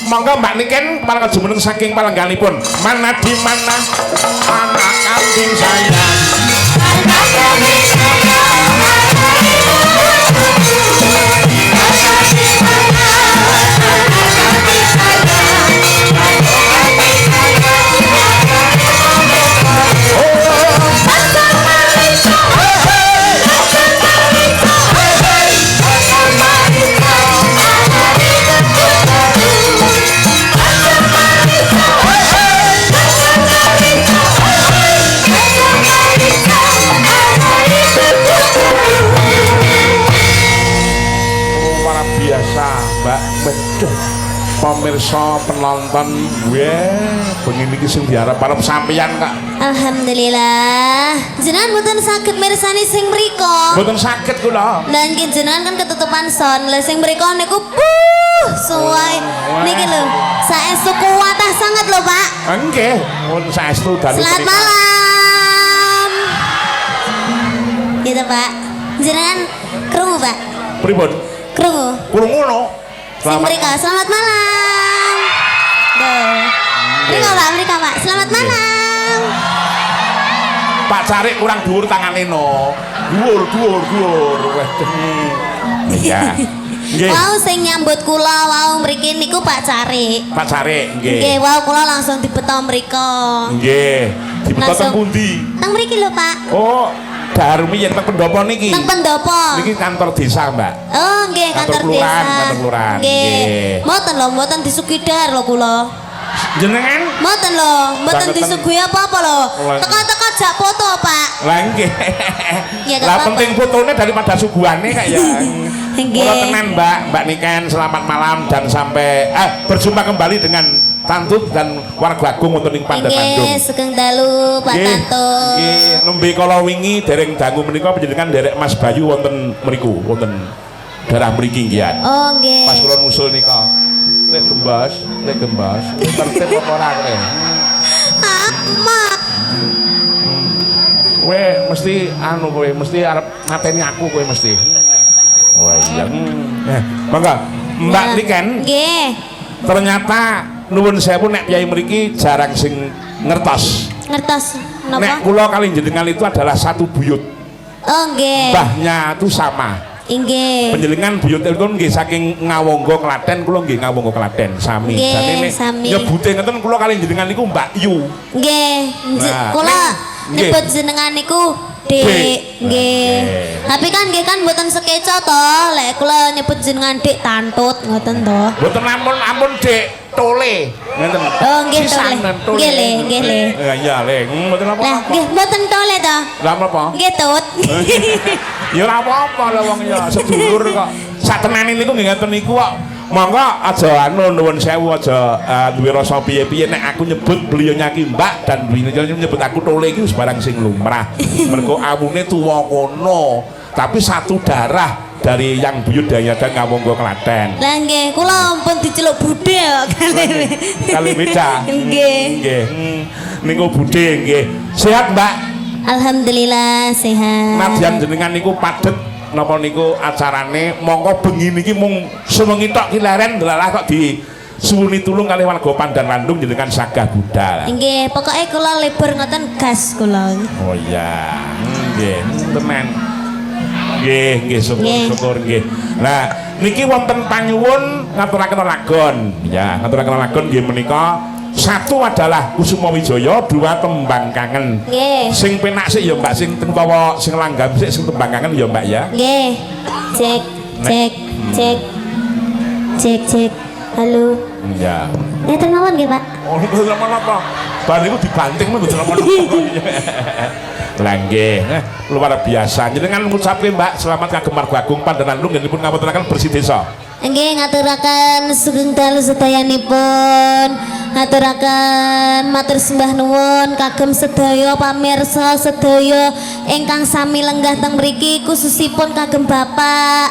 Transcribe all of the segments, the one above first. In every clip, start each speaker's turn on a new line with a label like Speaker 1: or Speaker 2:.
Speaker 1: Monggo Mbak Niken para jumeneng saking palengganipun. Mana di mana anak kambing saya. Anak kambing saya. Pemirsa penonton gue pengen iki sing diarep-arep sampeyan Kak.
Speaker 2: Alhamdulillah. Jenengan mboten saged mirsani sing mriko.
Speaker 1: Mboten saged kula.
Speaker 2: Lah nggih jenengan kan ketutupan son. Lah sing mriko niku suwai. Niki lho, saestu kuwatah sangat lho, Pak.
Speaker 1: Nggih, mun saestu dalu.
Speaker 2: Selamat malam. Gitu, Pak. Jenengan krungu, Pak?
Speaker 1: Pripun?
Speaker 2: Krungu.
Speaker 1: Krungu no.
Speaker 2: Selamat malam. Duh. Mereka Pak. Selamat malam.
Speaker 1: Pak Cari kurang dhuwur tangane no. Dhuwur. Iya. Nggih.
Speaker 2: Wau sing nyambut kula wau mriki niku Pak Cari.
Speaker 1: Pak Cari, nggih.
Speaker 2: Nggih, wau kula langsung dibeto mriko.
Speaker 1: Nggih. Dibeto teng pundi?
Speaker 2: Teng mriki lho, Pak.
Speaker 1: Oh, Darmi yen teng pendopo niki.
Speaker 2: Teng pendopo.
Speaker 1: Niki kantor desa, Mbak.
Speaker 2: Oh, nggih, kantor desa.
Speaker 1: Kantor kelurahan.
Speaker 2: Nggih. Mboten disugidar lho kula.
Speaker 1: Jenengan?
Speaker 2: Mboten disuguhi apa-apa lho. Teka-teka jak foto, Pak.
Speaker 1: Lah nggih. Lah penting fotone daripada suguhane Kak ya.
Speaker 2: Nggih.
Speaker 1: Kula tenan Mbak Niken, selamat malam dan sampai berjumpa kembali dengan Tantut dan warga agung wonten ing Pandan Bandung.
Speaker 2: Nggih, sugeng dalu Pak Tantut.
Speaker 1: Nggih, nembe kala wingi dereng dangu menika panjenengan derek Mas Bayu wonten mriku, wonten daerah mriki nggih.
Speaker 2: Oh, nggih.
Speaker 1: Pas kula nusul nika. Lek gembas, tertib apa ora kowe?
Speaker 2: Mak.
Speaker 1: Kowe mesti kowe mesti arep mateni aku kowe mesti. Wah iya. Monggo Mbak Niken.
Speaker 2: Nggih.
Speaker 1: Ternyata nuwun sewu nek piyai mriki jarang sing ngertos.
Speaker 2: Ngertos napa?
Speaker 1: Nek kula kali jenengan itu adalah satu buyut.
Speaker 2: Oh nggih.
Speaker 1: Mbahnya itu sama.
Speaker 2: Nggih.
Speaker 1: Panjenengan buyut itu nggih saking Ngawangga Klaten, kula nggih Ngawangga Klaten sami.
Speaker 2: Nggih, sami.
Speaker 1: Nyebute ngeten kula kali jenengan niku Mbak Yu.
Speaker 2: Nggih. Kula nyebut jenengan niku Dik. Nggih. Tapi kan nggih kan mboten sekeca to, lek kula nyebut jenengan Dik Tantut ngoten to.
Speaker 1: Mboten ampun Dik Tole. Ngeten.
Speaker 2: Oh nggih Tole. Nggih le.
Speaker 1: Iya le. Mboten apa-apa.
Speaker 2: Lah nggih mboten Tole to.
Speaker 1: Lah apa?
Speaker 2: Nggih Tut.
Speaker 1: Ya ora apa-apa lho wong ya sedulur kok. Satenane niku nggih ngeten niku kok. Monggo aja nuwun sewu aja duwe rasa piye-piye nek aku nyebut beliau nyaki Mbak dan beliau nyebut aku Tole iki wis barang sing lumrah. Mergo awune tuwa kono, tapi satu darah dari yang buyut daya dan Ngawangga Klaten.
Speaker 2: Lah nggih, kula ampun diceluk Budhe
Speaker 1: kali beda.
Speaker 2: Nggih.
Speaker 1: Nggih. Niku Budhe nggih. Sehat, Mbak?
Speaker 2: Alhamdulillah sehat.
Speaker 1: Nadyan jenengan niku padet napa niku acarane mongko bengi niki mung sewengi tok ki leren delalah kok disuwuni tulung kalih warga Pandan Bandung jenengan sagah budal.
Speaker 2: Nggih, pokoke kula libur ngoten gas kula.
Speaker 1: Oh iya. Nggih, tenan. Nggih, syukur nggih. Nah, niki wonten panyuwun ngaturaken lagon. Ya, ngaturaken lagon nggih menika satu adalah Kusuma Wijaya, dua Tembang Kangen.
Speaker 2: Nggih.
Speaker 1: Sing penak sik ya Mbak, sing utawa sing langgam sik sing Tembang Kangen ya Mbak ya.
Speaker 2: Nggih. Cek. Halo.
Speaker 1: Iya.
Speaker 2: Ngeten mawon nggih, Pak.
Speaker 1: Oh, mboten apa-apa. Bar niku dibanting mboten apa-apa. Lah nggih, luar biasa. Jenengan ngucapke Mbak, selamat kagem marga agung Pandan Bandung nggih ngawontenaken bersih desa.
Speaker 2: Nggih ngaturaken sugeng dalu sedayanipun. Ngaturaken matur sembah nuwun kagem sedaya pamirsa sedaya ingkang sami lenggah teng mriki khususipun kagem Bapak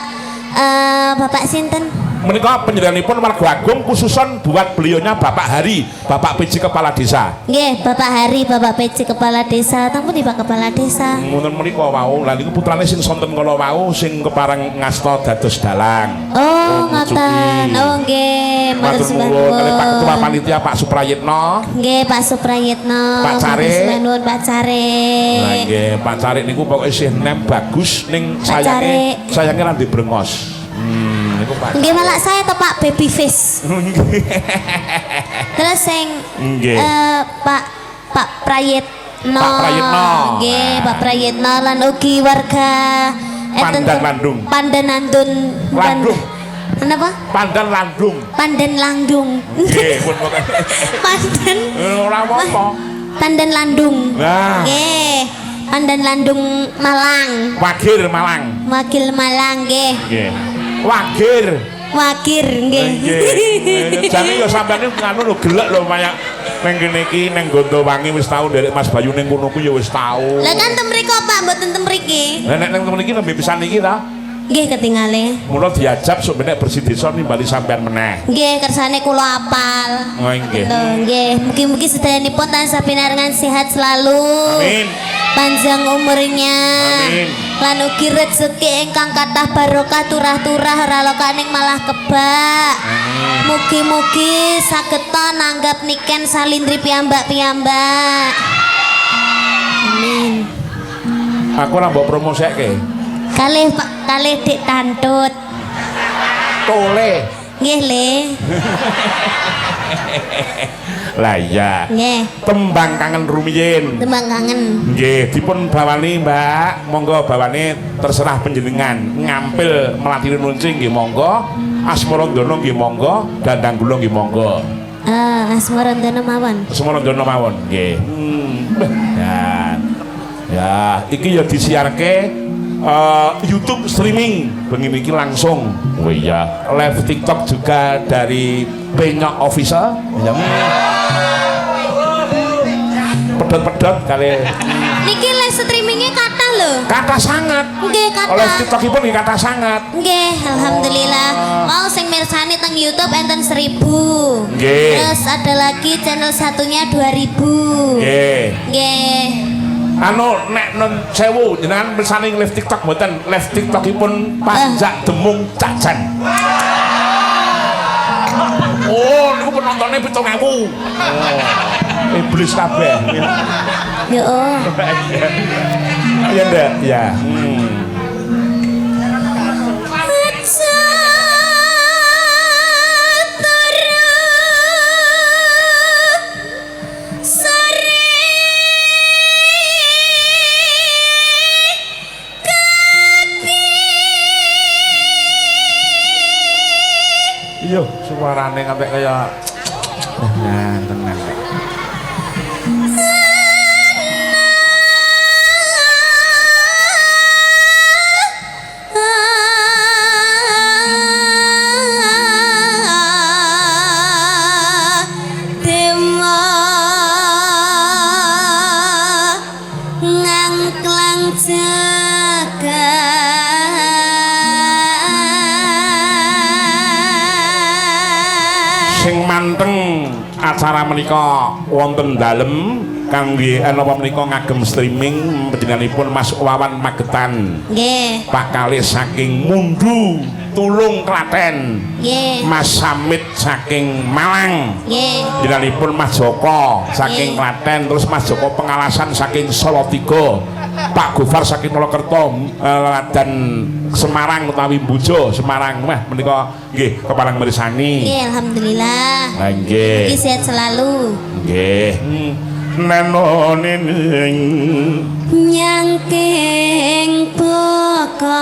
Speaker 2: Bapak sinten?
Speaker 1: menika penjenenganipun warga agung khususon buat beliaunya Bapak Hari, Bapak PJ Kepala Desa.
Speaker 2: Nggih, Bapak Hari, Bapak PJ Kepala Desa. Tang pundi Pak Kepala Desa?
Speaker 1: Ngoten menika wau. Lah niku putrane sing sonten kala wau sing kepareng ngasta dados dalang.
Speaker 2: Oh, ngoten. Oh, nggih. Matur
Speaker 1: Matur nuwun kali Pak Ketua Panitia Pak Suprayitno.
Speaker 2: Nggih, Pak Suprayitno.
Speaker 1: Pak Carik.
Speaker 2: Matur nuwun Pak Carik.
Speaker 1: Lah nggih, Pak Carik niku pokoke isih nem bagus ning
Speaker 2: Pak Carik.
Speaker 1: sayange ra ndek brengos. Niku Pak.
Speaker 2: Nggih, malah saya to Pak baby face. Terus sing
Speaker 1: Nggih.
Speaker 2: Pak Prayitno.
Speaker 1: Pak Prayitno.
Speaker 2: Nggih, Pak Prayitno lan ugi warga
Speaker 1: Pandan Landung.
Speaker 2: Pandan Landung.
Speaker 1: Landung.
Speaker 2: Kenapa?
Speaker 1: Pandan Landung.
Speaker 2: Pandan Landung.
Speaker 1: Nggih, pun pokoke.
Speaker 2: Pandan.
Speaker 1: Ora apa-apa.
Speaker 2: Pandan Landung.
Speaker 1: Nah.
Speaker 2: Nggih. Pandan Landung Malang.
Speaker 1: Wagir Malang.
Speaker 2: Wakil Malang nggih.
Speaker 1: Nggih. Wagir.
Speaker 2: Wakir nggih.
Speaker 1: Nggih. Jane ya sampeyan nganu lho gelek lho mayak ning kene iki ning Gondowangi wis tau nderek Mas Bayu ning kono ku ya wis tau.
Speaker 2: Lah kan tem mriko Pak, mboten tem mriki.
Speaker 1: Lah nek ning temen iki nembe pisan iki ta.
Speaker 2: Nggih ketingale.
Speaker 1: Mula diajab sok benek bersih desa nimbali sampean meneh.
Speaker 2: Nggih kersane kula apal.
Speaker 1: Oh nggih.
Speaker 2: Lho nggih, mugi-mugi sedayanipun tansah pinarengan sehat selalu.
Speaker 1: Amin.
Speaker 2: Panjang umurnya.
Speaker 1: Amin.
Speaker 2: Lan ugi rezeki ingkang kathah barokah turah-turah ora lokaning malah kebak.
Speaker 1: Amin.
Speaker 2: Mugi-mugi saged nanggap niken salindri piyambak-piyambak. Amin.
Speaker 1: Aku ora mbok promosekke.
Speaker 2: Kalih Pak, kalih Dik Tantut.
Speaker 1: Tole.
Speaker 2: Nggih, Le.
Speaker 1: Lah iya.
Speaker 2: Nggih,
Speaker 1: Tembang kangen rumiyin.
Speaker 2: tembang kangen.
Speaker 1: Nggih, dipun bawani Mbak. Monggo bawane terserah panjenengan. Ngampil melatih nunci nggih monggo. Asmarandana nggih monggo, Dandang Gula nggih monggo.
Speaker 2: Asmarandana mawon.
Speaker 1: Asmarandana mawon nggih. Ya, iki ya disiarke YouTube streaming bengi iki langsung. Oh iya, live TikTok juga dari Penyok Official. Ya. Pedot-pedot kali.
Speaker 2: Niki live streamingnya kathah lho.
Speaker 1: Kata sangat.
Speaker 2: Nggih,
Speaker 1: Oleh
Speaker 2: kathah.
Speaker 1: TikTokipun nggih kata sangat.
Speaker 2: Nggih, alhamdulillah. Mau sing mirsani teng YouTube enten 1000.
Speaker 1: Nggih.
Speaker 2: Terus ada lagi channel satunya 2000.
Speaker 1: Nggih.
Speaker 2: Nggih.
Speaker 1: Anu nek nun sewu jenengan mirsani live TikTok mboten live TikTokipun Panjak Demung Cacan. Oh, niku penontonnya 7.000. Oh, iblis kabeh.
Speaker 2: Yo.
Speaker 1: Iya ndak? Ya. Iya, suarane sampai kayak tenang. Sing manteng acara menika wonten dalem kangge napa menika ngagem streaming panjenenganipun Mas Wawan Magetan.
Speaker 2: Nggih.
Speaker 1: Pak Kalih saking Mundu Tulung Klaten.
Speaker 2: Nggih.
Speaker 1: Mas Samit saking Malang.
Speaker 2: Nggih.
Speaker 1: Jenenganipun Mas Joko saking Klaten, terus Mas Joko Pengalasan saking Salatiga. Pak Gofar saking Mojokerto dan Semarang utawi Bujo Semarang mah menika nggih kepareng mirsani.
Speaker 2: Nggih, alhamdulillah.
Speaker 1: Lah nggih.
Speaker 2: Mugi sehat selalu.
Speaker 1: Nggih. Nenoning
Speaker 2: Nyangking bokor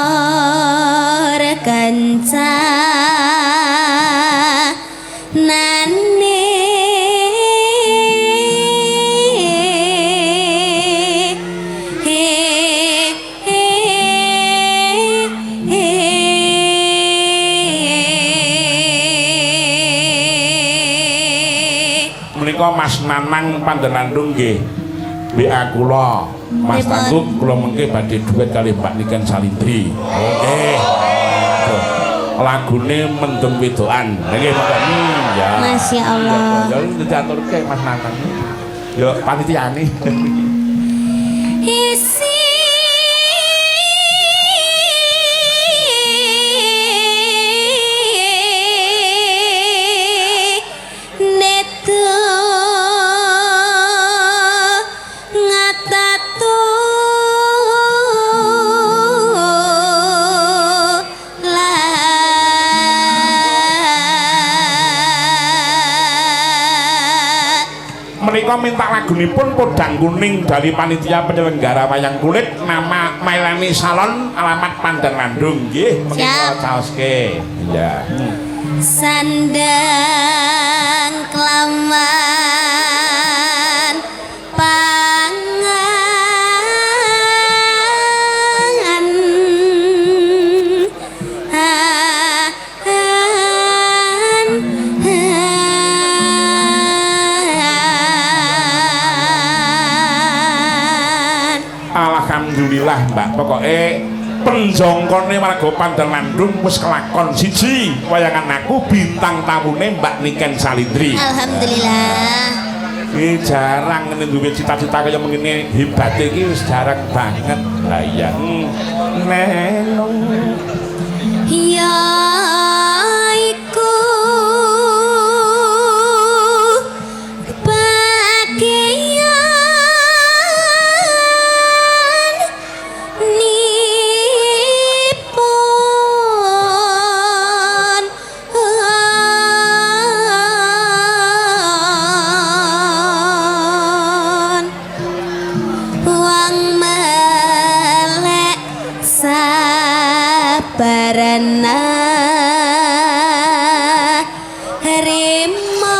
Speaker 2: kanca nane
Speaker 1: menika Mas Nanang Pandenandung nggih. WA kula Mas
Speaker 2: Pripun?
Speaker 1: Tangguh kula mengke badhe duet kali Mbak Niken Salindri. Oke. lagune Mendung Wedokan. Nggih, monggo. Ya.
Speaker 2: Masya Allah.
Speaker 1: Ya diaturke Mas Nanang. Ya panitiane.
Speaker 2: Isi netu ngatatu
Speaker 1: Menika minta lagunipun Podang Kuning dari panitia penyelenggara wayang kulit, nama Mailani Salon, alamat Pandang Landung. Nggih, menika caoske. Ya.
Speaker 2: Sandang kelaman pangan
Speaker 1: Alhamdulillah Mbak, pokoknya penjongkone warga Pandang Landung wis kelakon siji wayangan aku bintang tamune Mbak Niken Salindri.
Speaker 2: Alhamdulillah.
Speaker 1: Ini jarang ngene duwe cita-cita kaya mengene, hebate iki wis jarang banget. Lah iya. Nenong
Speaker 2: Ya iku bagian nipun wong melek sabarana rima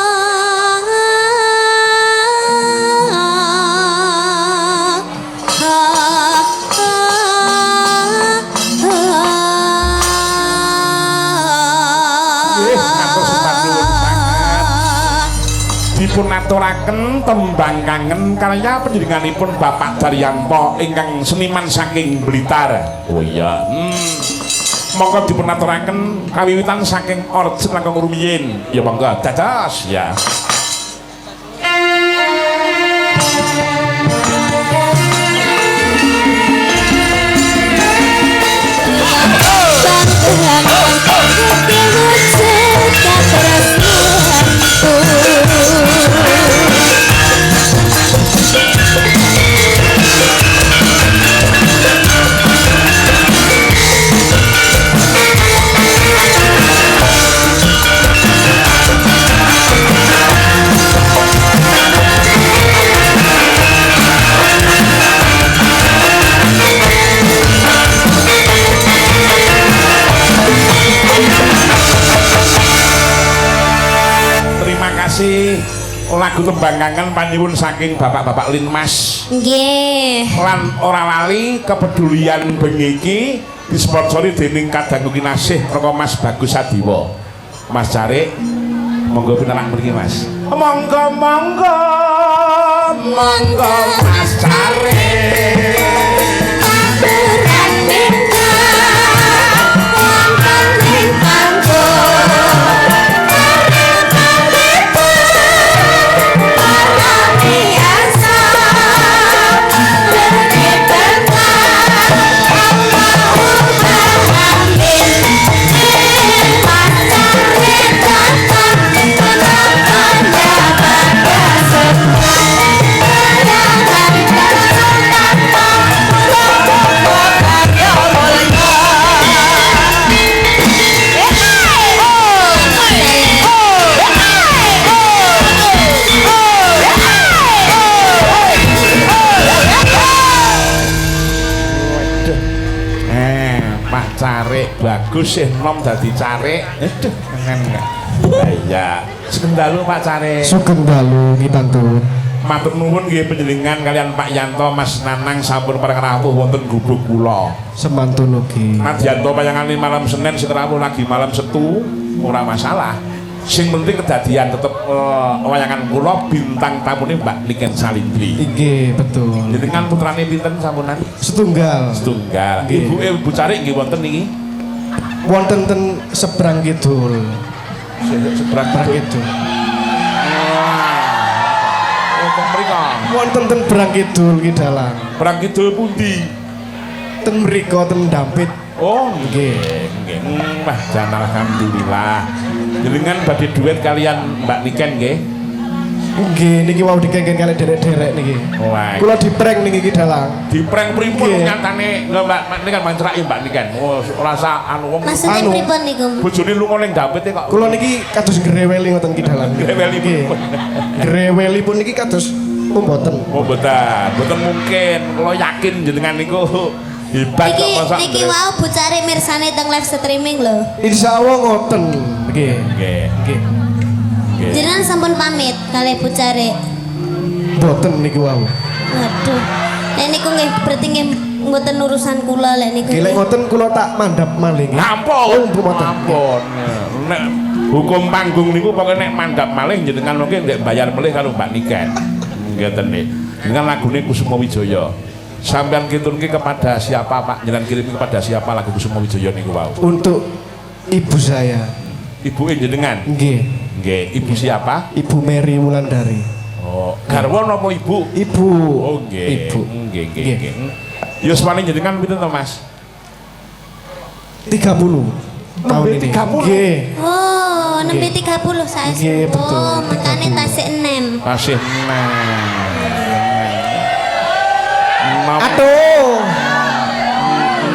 Speaker 1: dipun aturaken tembang kangen karya panjenenganipun Bapak Daryanto ingkang seniman saking Blitar. Oh iya. Monggo dipun aturaken kawiwitan saking Orjen langkung rumiyin. Ya monggo dados ya. Lagu tembang kangen panjenengan saking bapak-bapak Linmas.
Speaker 2: Nggih.
Speaker 1: Lan ora lali kepedulian bengi iki disponsori dening Kadang Kinasih Roko Mas Bagus Sadiwa. Mas Carik, monggo pinarang mriki Mas. Monggo monggo monggo Mas Carik. Carik bagus sih nom dadi carik. Aduh, kangen enggak? Iya. Sugeng dalu Pak Carik.
Speaker 3: Sugeng dalu ngitantun.
Speaker 1: Matur nuwun nggih panjenengan kalian Pak Yanto Mas Nanang sampun pareng rawuh wonten gubuk kula.
Speaker 3: Semantun ugi.
Speaker 1: Nadyanto payangane malam Senin sing rawuh lagi malam Setu ora masalah. Sing penting kedadian tetep wayangan kula bintang tamune Mbak Niken Salindri.
Speaker 3: Nggih, betul.
Speaker 1: Jenengan putrane pinten sampunan?
Speaker 3: Setunggal.
Speaker 1: Setunggal. Ibuke Bu Carik nggih wonten niki.
Speaker 3: wonten ten seberang kidul.
Speaker 1: Seberang
Speaker 3: Kidul.
Speaker 1: Oh, kok mriko.
Speaker 3: Wonten ten berang kidul ki dalang.
Speaker 1: Perang kidul pundi?
Speaker 3: Ten mriko ten Dampit.
Speaker 1: Oh,
Speaker 3: Nggih.
Speaker 1: nggih. Wah, jan alhamdulillah. Jenengan badhe duet kalian Mbak Niken nggih?
Speaker 3: Nggih niki wau dikengken kali derek-derek niki.
Speaker 1: Wah.
Speaker 3: Kula diprank niki ki dalang.
Speaker 1: Diprank pripun
Speaker 3: Nggih.
Speaker 1: nyatane lho Mbak Niken mancraki Mbak Niken. Oh, rasa anu wong
Speaker 2: Maksudnya
Speaker 3: Anu.
Speaker 2: pripun niku?
Speaker 1: bojone lunga ning Dampit kok.
Speaker 3: Kula niki kados greweli ngoten ki dalang.
Speaker 1: Greweli
Speaker 3: Nggih. Greweli pun niki kados mboten.
Speaker 1: Oh, mboten mungkin. Kula yakin jenengan niku hebat kok masa.
Speaker 2: Niki wau bucare mirsani teng live streaming lho.
Speaker 3: Insyaallah ngoten. Nggih.
Speaker 1: Nggih.
Speaker 3: Nggih.
Speaker 1: Nggih.
Speaker 2: Jenengan sampun pamit kali bucare.
Speaker 3: Mboten niki wau.
Speaker 2: Waduh. Nek niku nggih berarti nggih mboten urusan kula lek niku.
Speaker 3: Nggih lek ngoten kula tak mandhap malih nggih.
Speaker 1: Ampun,
Speaker 3: Oh, mboten.
Speaker 1: ampun. Nek hukum panggung niku pokoke nek mandhap malih jenengan mungkin ndek bayar melih karo Mbak Niken. Ngeten nih. Dengan lagune Kusuma Wijaya. Sampeyan kiturke kepada siapa Pak? Jenengan kirim kepada siapa lagu Kusuma Wijaya niku wau?
Speaker 3: Untuk ibu saya.
Speaker 1: Ibu jenengan.
Speaker 3: Nggih.
Speaker 1: Nggih, ibu siapa?
Speaker 3: Ibu Mary Wulandari.
Speaker 1: Oh, garwa napa ibu?
Speaker 3: Ibu.
Speaker 1: Oh, nggih.
Speaker 3: Ibu.
Speaker 1: Nggih, nggih, nggih. Yuswane jenengan pinten to, Mas?
Speaker 3: 30 tahun ini.
Speaker 1: 30?
Speaker 3: Nggih.
Speaker 2: Oh, nembe 30 saya.
Speaker 3: Nggih, betul,
Speaker 2: Oh, makane
Speaker 3: 30.
Speaker 2: tasik 6.
Speaker 1: Masih
Speaker 3: Aduh.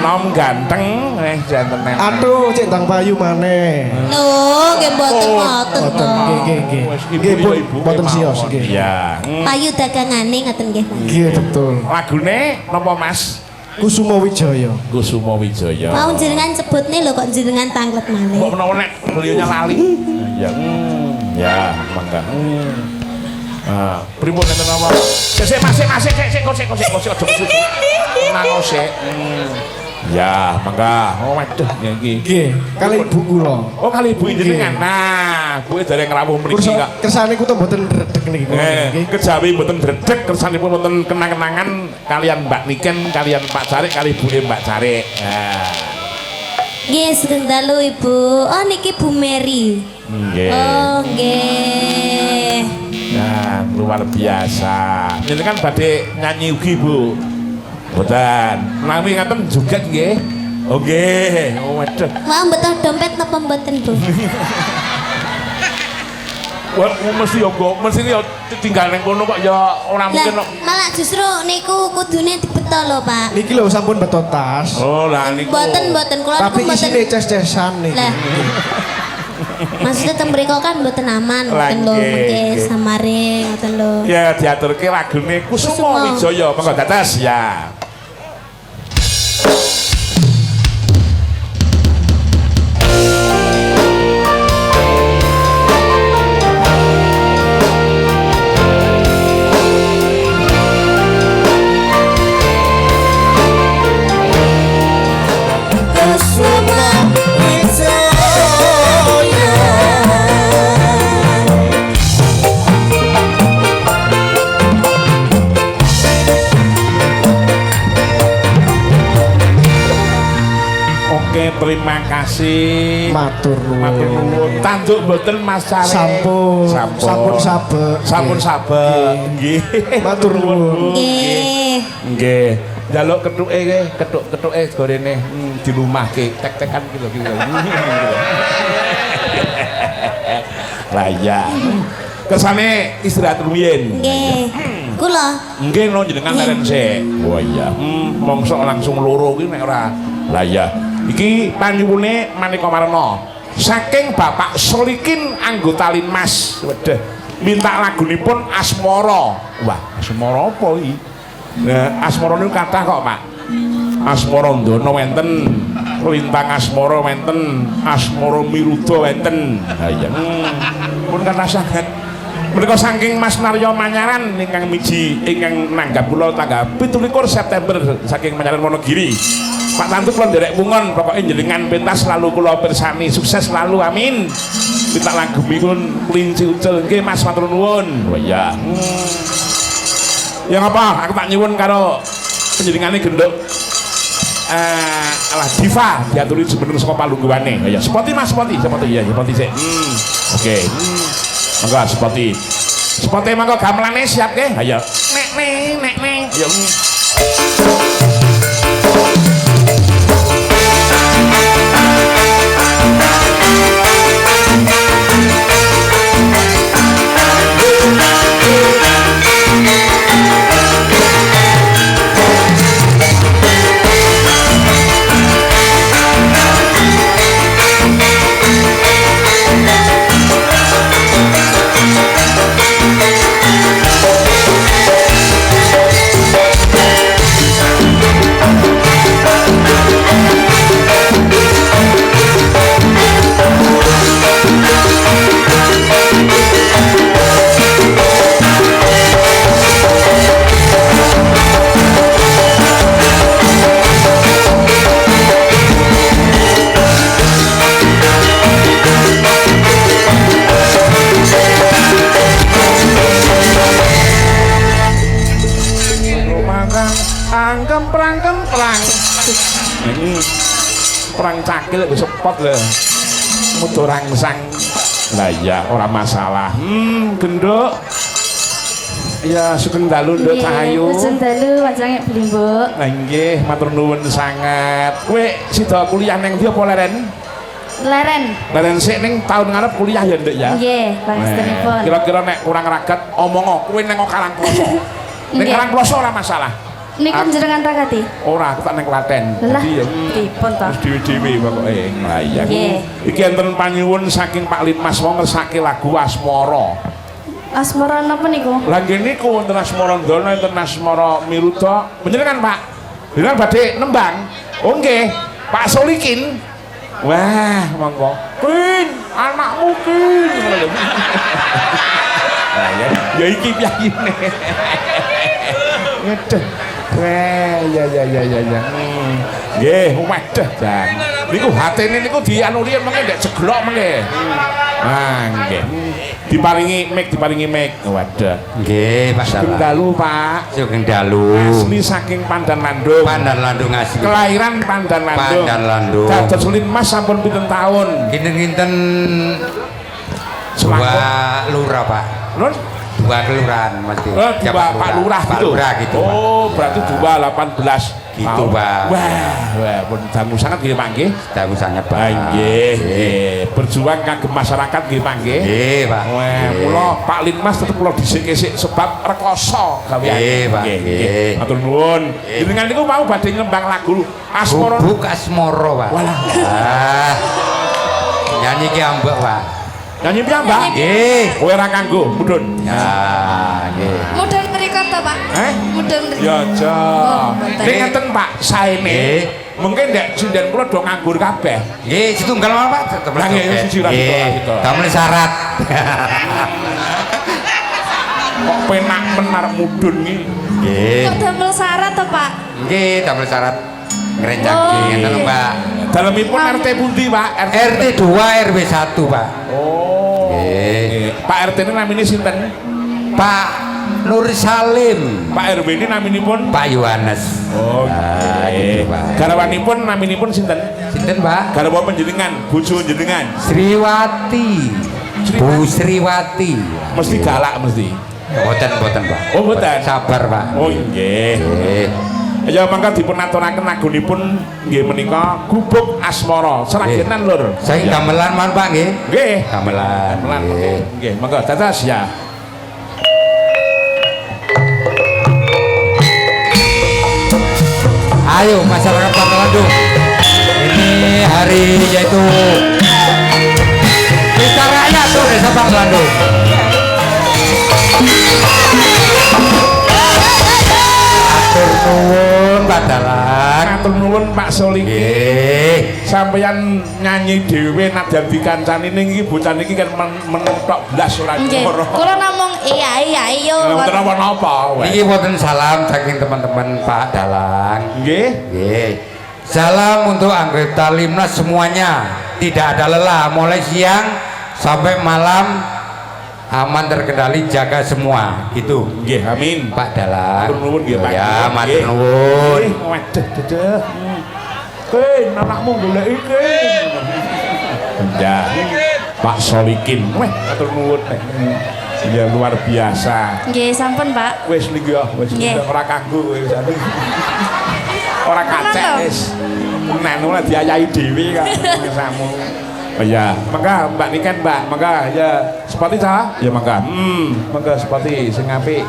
Speaker 1: nom ganteng janten nem.
Speaker 3: Aduh, cek tang payu maneh.
Speaker 2: Lho, nggih mboten ngoten
Speaker 3: Mboten,
Speaker 2: kok.
Speaker 3: nggih, nggih, nggih.
Speaker 1: Ibu
Speaker 3: Nggih, Bu,
Speaker 1: ya ibu
Speaker 3: mboten sios nggih.
Speaker 1: Iya.
Speaker 2: Payu dagangane ngoten nggih.
Speaker 3: Nggih, betul.
Speaker 1: Lagune napa Mas?
Speaker 3: Kusuma Wijaya.
Speaker 1: Kusuma Wijaya.
Speaker 2: Mau jenengan sebutne lho kok jenengan tanglet malih.
Speaker 1: Kok menawa nek beliaunya lali? Ya. Ya, mangga. Ah, pripun enten apa? Sik Mas, sik kok. Tenang sik. Ya, mangga. Oh, waduh iki.
Speaker 3: Nggih, kali ibu kula.
Speaker 1: Oh, kali ibu jenengan. Nah, kuwi dereng rawuh mriki kok.
Speaker 3: Kersane ku mboten redeg niki kula niki.
Speaker 1: Kejawi mboten dredeg kersanipun wonten kenang-kenangan kalian Mbak Niken, kalian Pak Carik, kali ibuke Mbak Carik. Nah,
Speaker 2: Nggih, sugeng dalu Ibu. Oh, niki Bu Mary.
Speaker 1: nggih.
Speaker 2: Oh, nggih.
Speaker 1: Nah, luar biasa. Ini kan badhe nyanyi ugi, Bu. Mboten. Nami ngaten juga nggih. Oh, nggih. Oh, waduh.
Speaker 2: Mau betul dompet napa mboten, Bu?
Speaker 1: Wah, mesti yo kok, mesti yo tinggal ning kono kok ya ora mungkin
Speaker 2: Lah,
Speaker 1: kok.
Speaker 2: malah justru niku kudune dibeto lho, Pak.
Speaker 3: Niki lho sampun beto tas.
Speaker 1: Oh, lah niku.
Speaker 2: Mboten kula
Speaker 3: Tapi
Speaker 2: niku mboten.
Speaker 3: isine ces-cesan niki.
Speaker 2: Lah. Maksudnya teng mriko kan mboten aman,
Speaker 1: Lah,
Speaker 2: ngoten lho,
Speaker 1: nggih,
Speaker 2: mengke
Speaker 1: nggih.
Speaker 2: samare ngoten lho.
Speaker 1: Ya diaturke lagune Kusuma
Speaker 2: Kusuma.
Speaker 1: Wijaya. Monggo dados ya. Oke, terima kasih.
Speaker 3: Matur
Speaker 1: Matur
Speaker 3: nuwun.
Speaker 1: nuwun. Tanduk mboten Mas Carik.
Speaker 3: Sampun. Sampun sabek.
Speaker 1: Sampun sabek. Nggih.
Speaker 3: Matur nuwun.
Speaker 2: Nggih.
Speaker 1: Nggih. Njaluk kethuke nggih, kethuk-kethuke gorene dilumahke. Tek-tekan iki lho iki lho. Lah iya. Kersane istirahat rumiyin.
Speaker 2: Nggih. Kula
Speaker 1: Nggih no jenengan leren sik. Oh iya. Mongso langsung loro kuwi nek ora. Lah iya. Iki panyuwune Manika Warna. Saking Bapak Solikin anggota Linmas. Wedeh. Minta lagunipun Asmara. Wah, Asmara apa iki? Nah, Asmara niku kathah kok, Pak. Asmara Ndana wenten, Lintang Asmara wenten, Asmara Miruda wenten. Ha iya. Pun kathah sanget. Menika saking Mas Naryo Manyaran ingkang miji ingkang nanggap kula tanggal 17 September saking Manyaran Wonogiri. Pak Tantu kula nderek mungon pokoke jenengan pentas selalu kula pirsani sukses selalu amin. Minta lagu mikun kelinci ucul nggih Mas matur nuwun. Oh iya. Ya ngapa aku tak nyuwun karo panjenengane genduk alah diva diaturi jeneng saka palungguhane. Ya Spoti Mas Spoti ya Spoti sik. Oke. Monggo Spoti. Spoti monggo gamelane siap ke? Ayo. Nek. Ayo. Kemprang. Ini perang cakil wis sepot lho. Mutu rangsang. Lah iya ora masalah. Genduk. Ya sugeng dalu Nduk Cahayu.
Speaker 4: Sugeng dalu wajange beli, Mbok.
Speaker 1: Lah nggih, matur nuwun sangat. Kowe sida kuliah nang ndi apa leren? Leren sik ning taun ngarep kuliah ya Nduk ya.
Speaker 4: Nggih, panjenenganipun.
Speaker 1: Kira-kira nek kurang ragat omong kowe nang Karangploso. Ning Karangploso ora masalah.
Speaker 4: Niku jenengan rakati?
Speaker 1: Ora, aku tak ning Klaten. Dadi ya
Speaker 4: pripun to?
Speaker 1: Wis dhewe-dhewe pokoke. Lah iya. Iki enten panyuwun saking Pak Litmas wong ngersake lagu Asmara.
Speaker 4: Asmara napa niku?
Speaker 1: Lah nggih niku wonten Asmara Ndana, enten Asmara Miruda. Panjenengan Pak, jenengan badhe nembang. Oh nggih, Pak Solikin. Wah, monggo. Kin, anakmu kin. Lah ya iki piyayine. Ngedeh. Wah, ya. Nggih, waduh, Jan. Niku hatene niku dianuri mengke ndek jeglok mengke. Ah, nggih. Diparingi mic. Waduh.
Speaker 5: Nggih, Pak
Speaker 1: Sugeng dalu, Pak.
Speaker 5: Sugeng dalu.
Speaker 1: Asli saking Pandan Landung.
Speaker 5: Pandan Landung asli.
Speaker 1: Kelahiran Pandan Landung.
Speaker 5: Pandan Landung.
Speaker 1: Dados Linmas sampun pinten taun?
Speaker 5: Kinten-kinten
Speaker 1: Selangkung.
Speaker 5: dua lurah, Pak.
Speaker 1: Nun?
Speaker 5: Dua kelurahan mesti.
Speaker 1: Dua Pak Lurah
Speaker 5: Pak
Speaker 1: gitu.
Speaker 5: Lurah gitu. Pak.
Speaker 1: Oh, berarti 218
Speaker 5: Gitu,
Speaker 1: tahun.
Speaker 5: Pak.
Speaker 1: Wah, pun dangu sangat nggih, Pak nggih.
Speaker 5: Dangu sangat, Pak.
Speaker 1: Nggih. Berjuang kagem masyarakat nggih, Pak nggih.
Speaker 5: Nggih, Pak.
Speaker 1: Wah, kula Pak Linmas tetep kula dhisik-isik sebab rekoso gawean.
Speaker 5: Nggih, Pak. Nggih.
Speaker 1: Matur nuwun. Jenengan niku mau badhe nyembang lagu Asmara.
Speaker 5: Bubuk Asmara, Pak.
Speaker 1: Walah.
Speaker 5: Ah. Nyanyi ki ambek, Pak.
Speaker 1: Nyanyi piyambak?
Speaker 5: Nggih.
Speaker 1: Kowe ora kanggo mudhun.
Speaker 5: Ya, nggih.
Speaker 4: Mudhun mriku to, Pak? Mudhun mriku.
Speaker 1: Ya aja.
Speaker 4: mboten.
Speaker 1: Ning ngeten Pak, saene.
Speaker 5: Nggih.
Speaker 1: Mungkin ndek sinden kula do nganggur kabeh.
Speaker 5: Nggih, setunggal mawon, Pak.
Speaker 1: Lah, nggih, siji ra gitu.
Speaker 5: Damel syarat.
Speaker 1: Kok penak menar mudhun iki.
Speaker 5: Nggih.
Speaker 4: Kok damel syarat to, Pak?
Speaker 5: Nggih, damel syarat ngrencang
Speaker 4: Oh,
Speaker 5: ngeten lho,
Speaker 4: iya.
Speaker 5: Pak.
Speaker 1: Dalemipun RT pundi, Pak?
Speaker 5: RT 2 RW 1, Pak.
Speaker 1: Oh.
Speaker 5: Nggih.
Speaker 1: Pak RT ini namine sinten?
Speaker 5: Pak Nur Salim.
Speaker 1: Pak RW ini naminipun?
Speaker 5: Pak Yohanes.
Speaker 1: Oh,
Speaker 5: Nah,
Speaker 1: gitu,
Speaker 5: gitu, Pak.
Speaker 1: Garwanipun naminipun sinten?
Speaker 5: Sinten, Pak?
Speaker 1: Garwa panjenengan, bojo jenengan.
Speaker 5: Sriwati. Bu Sriwati.
Speaker 1: Mesti galak mesti.
Speaker 5: Boten, Pak.
Speaker 1: Oh, mboten.
Speaker 5: Sabar, Pak.
Speaker 1: Oh, nggih.
Speaker 5: Nggih.
Speaker 1: Ya mangka dipun aturaken lagunipun nggih menika Gubuk Asmara. Seragenan lur.
Speaker 5: Saya
Speaker 1: Ya.
Speaker 5: gamelan man, Pak, nggih.
Speaker 1: Nggih.
Speaker 5: Gamelan.
Speaker 1: Gamelan.
Speaker 5: Nggih.
Speaker 1: Nggih, mangga dados ya.
Speaker 5: Ayo masyarakat Pandan Landung. Ini hari yaitu Pesta Rakyat tuh Desa Pandan Landung. Atur nuwun Pak Dalang.
Speaker 1: Matur nuwun Pak Soliki.
Speaker 5: Nggih.
Speaker 1: Sampeyan nyanyi dhewe nadyan dikancani ning iki bocah niki kan menentok blas ora
Speaker 4: Nggih.
Speaker 1: ora.
Speaker 4: Kula namung iya yo.
Speaker 1: Wonten apa-apa wae.
Speaker 5: Niki wonten salam saking teman-teman Pak Dalang.
Speaker 1: Nggih.
Speaker 5: Nggih. Salam untuk anggota Limnas semuanya. Tidak ada lelah mulai siang sampai malam aman terkendali, jaga semua gitu.
Speaker 1: Nggih, amin.
Speaker 5: Pak Dalang.
Speaker 1: Matur nuwun nggih Pak.
Speaker 5: Ya, matur
Speaker 1: Nggih.
Speaker 5: nuwun.
Speaker 1: Nggih, waduh, dedeh. Kin, anakmu golek iki. Ya, Pak Solikin. Weh, atur nuwun nek. Ya luar biasa.
Speaker 4: Nggih, sampun, Pak.
Speaker 1: Wis niki ya, wis
Speaker 4: Nggih.
Speaker 1: ora kanggo kowe jane. Ora kacek wis. Nek ora diayahi dhewe kok samu. Oh ya, mangga Mbak Niken, Mbak. Mangga ya sepati cah? Ya mangga. Mangga sepati sing apik.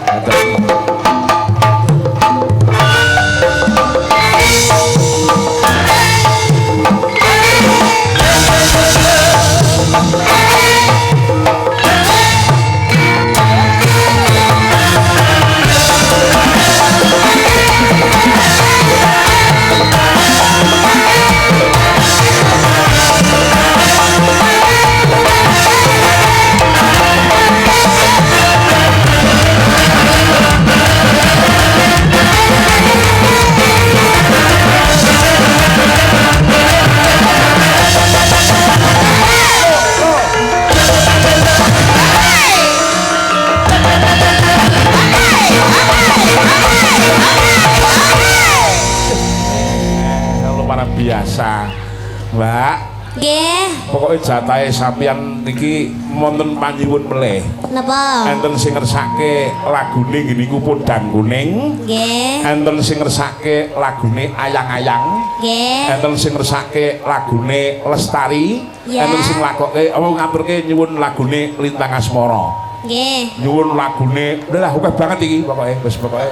Speaker 1: Luar biasa, Mbak.
Speaker 2: Nggih.
Speaker 1: Pokoknya jatahe sampeyan niki wonten panjenengan meleh.
Speaker 2: Napa?
Speaker 1: Enten sing ngersake lagune ngene iku Podang Kuning.
Speaker 2: Nggih.
Speaker 1: Enten sing ngersake lagune Ayang-ayang.
Speaker 2: Nggih.
Speaker 1: Enten sing ngersake lagune Lestari.
Speaker 2: Ya.
Speaker 1: Enten sing lakoke apa ngaturke nyuwun lagune Lintang Asmara.
Speaker 2: Nggih.
Speaker 1: Nyuwun lagune udah lah akeh banget iki pokoke wis pokoke.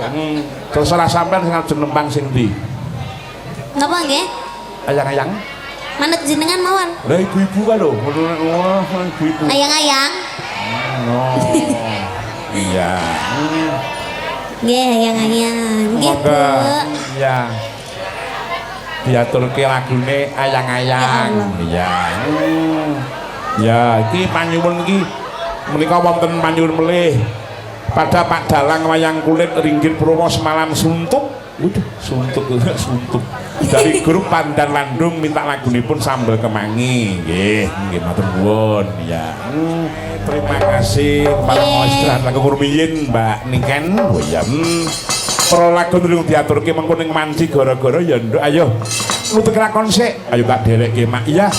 Speaker 1: Terserah sampean sing ajeng nembang sing ndi.
Speaker 2: Napa nggih?
Speaker 1: Ayang-ayang.
Speaker 2: Manut jenengan mawon.
Speaker 1: Lah ibu-ibu kan lho, wah ibu-ibu.
Speaker 2: Ayang-ayang.
Speaker 1: Oh. Iya.
Speaker 2: Nggih, ayang-ayang. Nggih, Bu.
Speaker 1: Monggo. Iya. Diaturke lagune Ayang-ayang. Iya. Ya, iki panyuwun iki menika wonten panyuwun melih. Pada Pak Dalang wayang kulit ringgit promo semalam suntuk. Waduh, suntuk. Dari grup Pandan Landung minta lagunipun Sambal Kemangi. Nggih matur nuwun. Ya. Terima kasih Pak Istirahat lagu rumiyin Mbak Niken. Oh ya. Para lagu durung diaturke mengko ning manci gara-gara ya nduk ayo. Nutuk lakon sik. Ayo tak derekke Mak. Iya.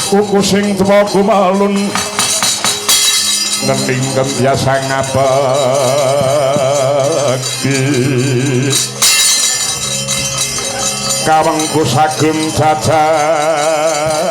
Speaker 1: Kuku sing tuwa gumalun ngendingken biasa ngabakti kawengku sagem cacat